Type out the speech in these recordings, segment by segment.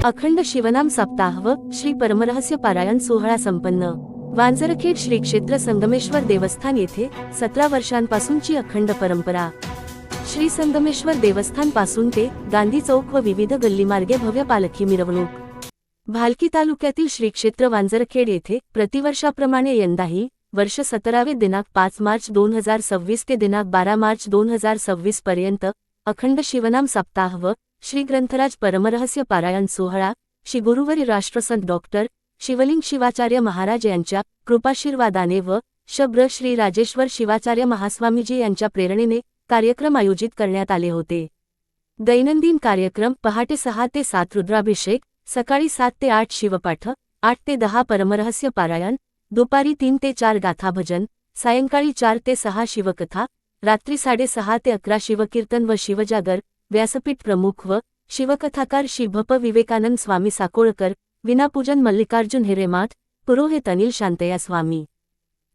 अखंड शिवनाम सप्ताह व श्री परमरहस्य पारायण सोहळा संपन्न। वांजरखेड श्री क्षेत्र संगमेश्वर देवस्थान येथे 17 वर्षांपासूनची अखंड परंपरा। श्री संगमेश्वर देवस्थान पासून ते गांधी चौक व विविध गल्लीमार्गे भव्य पालखी मिरवणूक। भालकी तालुक्यातील श्री क्षेत्र वांजरखेड येथे प्रतिवर्षाप्रमाणे यंदाही वर्ष 17वे दिनांक 5 मार्च 2026 ते दिनांक 12 मार्च 2026 पर्यंत अखंड शिवनाम सप्ताह व श्री ग्रंथराज परमरहस्य पारायण सोहळा श्री गुरुवरी राष्ट्रसंत डॉक्टर शिवलिंग शिवाचार्य महाराज यांच्या कृपाशीर्वादाने व शब्र श्री राजेश्वर शिवाचार्य महास्वामीजी यांच्या प्रेरणेने कार्यक्रम आयोजित करण्यात आले होते। दैनंदिन कार्यक्रम पहाटे 6 ते 7 रुद्राभिषेक, सकाळी 7 ते 8 शिवपाठ, 8 ते 10 परमरहस्य पारायण, दुपारी 3 ते 4 गाथा भजन, सायंकाळी 4 ते 6 शिवकथा, रात्री 6:30 ते 11 शिवकीर्तन व शिवजागर। व्यासपीठ प्रमुख व शिवकथाकार श्री भप विवेकानंद स्वामी साकोळकर, विनापूजन मल्लिकार्जुन हिरेमाठ, पुरोहित अनिल शांतया स्वामी।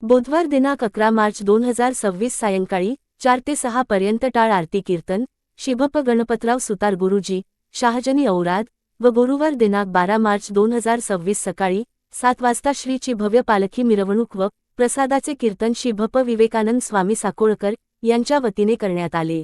बुधवार दिनांक 11 मार्च 2026 सायंकाळी 4 ते 6 पर्यंत टाळ आरती कीर्तन शिभप गणपतराव सुतार गुरुजी, शहाजनी औराद व गुरुवार दिनांक 12 मार्च 2026 सकाळी 7 वाजता श्रीची भव्य पालखी मिरवणूक व प्रसादाचे कीर्तन श्री भप विवेकानंद स्वामी साकोळकर यांच्या वतीने करण्यात आले।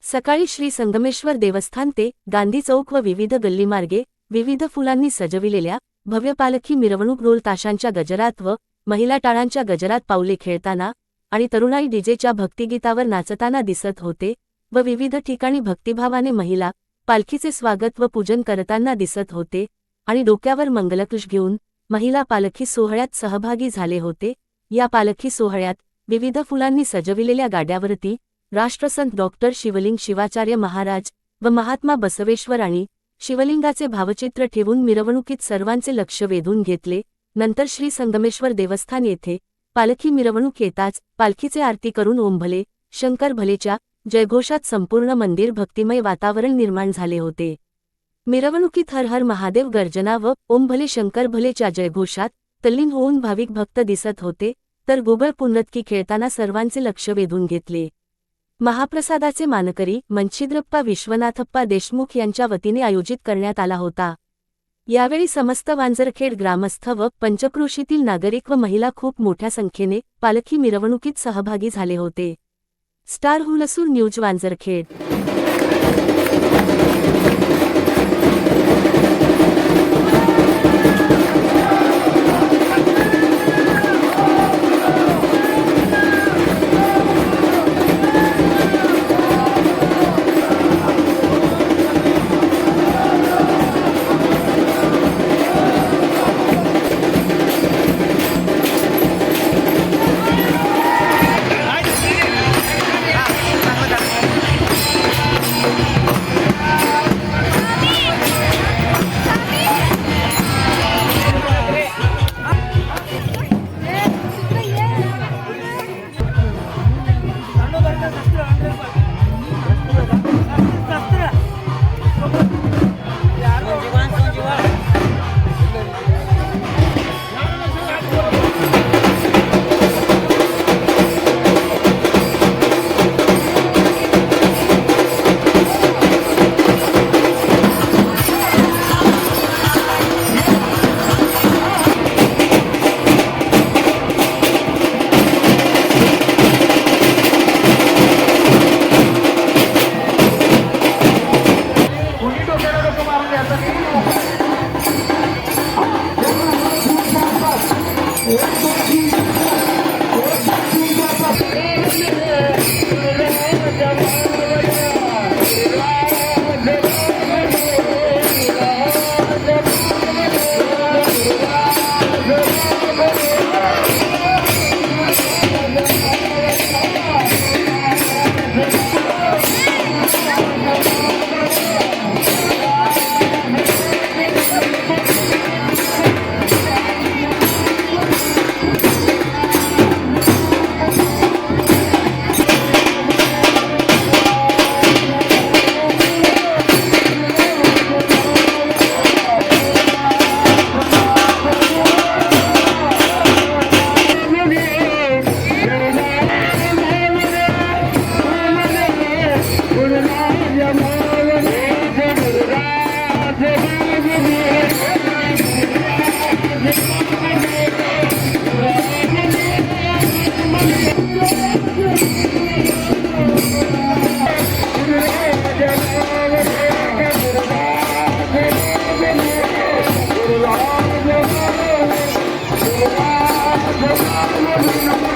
सकाळी श्री संगमेश्वर देवस्थान ते गांधी चौक व विविध गल्लीमार्गे विविध फुलांनी सजविलेल्या भव्य पालखी मिरवणूक ढोल ताशांच्या गजरात व महिला टाळांच्या गजरात पाऊले खेळताना आणि तरुणाई डीजेच्या भक्तिगीतावर नाचताना दिसत होते व विविध ठिकाणी भक्तिभावाने महिला पालखीचे स्वागत व पूजन करताना दिसत होते आणि डोक्यावर मंगलकलश घेऊन महिला पालखी सोहळ्यात सहभागी झाले होते। या पालखी सोहळ्यात विविध फुलांनी सजविलेल्या गाड्यावरती राष्ट्रसंत डॉक्टर शिवलिंग शिवाचार्य महाराज व महात्मा बसवेश्वर आणि शिवलिंगाचे भावचित्र ठेवून मिरवणुकीत सर्वांचे लक्ष वेधून घेतले। नंतर श्री संगमेश्वर देवस्थान येथे पालखी मिरवणूक येताच पालखीचे आरती करून ओम भले शंकर भलेच्या जयघोषात संपूर्ण मंदिर भक्तिमय वातावरण निर्माण झाले होते। मिरवणुकीत हर हर महादेव गर्जना व ओम भले शंकर भलेच्या जयघोषात तल्लीन होऊन भाविक भक्त दिसत होते, तर गुबळ पुनरतकी खेळताना सर्वांचे लक्ष वेधून घेतले। महाप्रसादाचे मानकरी मनचिद्रप्पा विश्वनाथप्पा देशमुख यांच्या वतीने आयोजित करण्यात आला होता। यावेळी समस्त वांजरखेड ग्रामस्थ व पंचक्रोशीतील नागरिक व महिला खूप मोठ्या संख्येने पालखी मिरवणुकीत सहभागी झाले होते। Star Hulsur news Wanjarkhed. आहे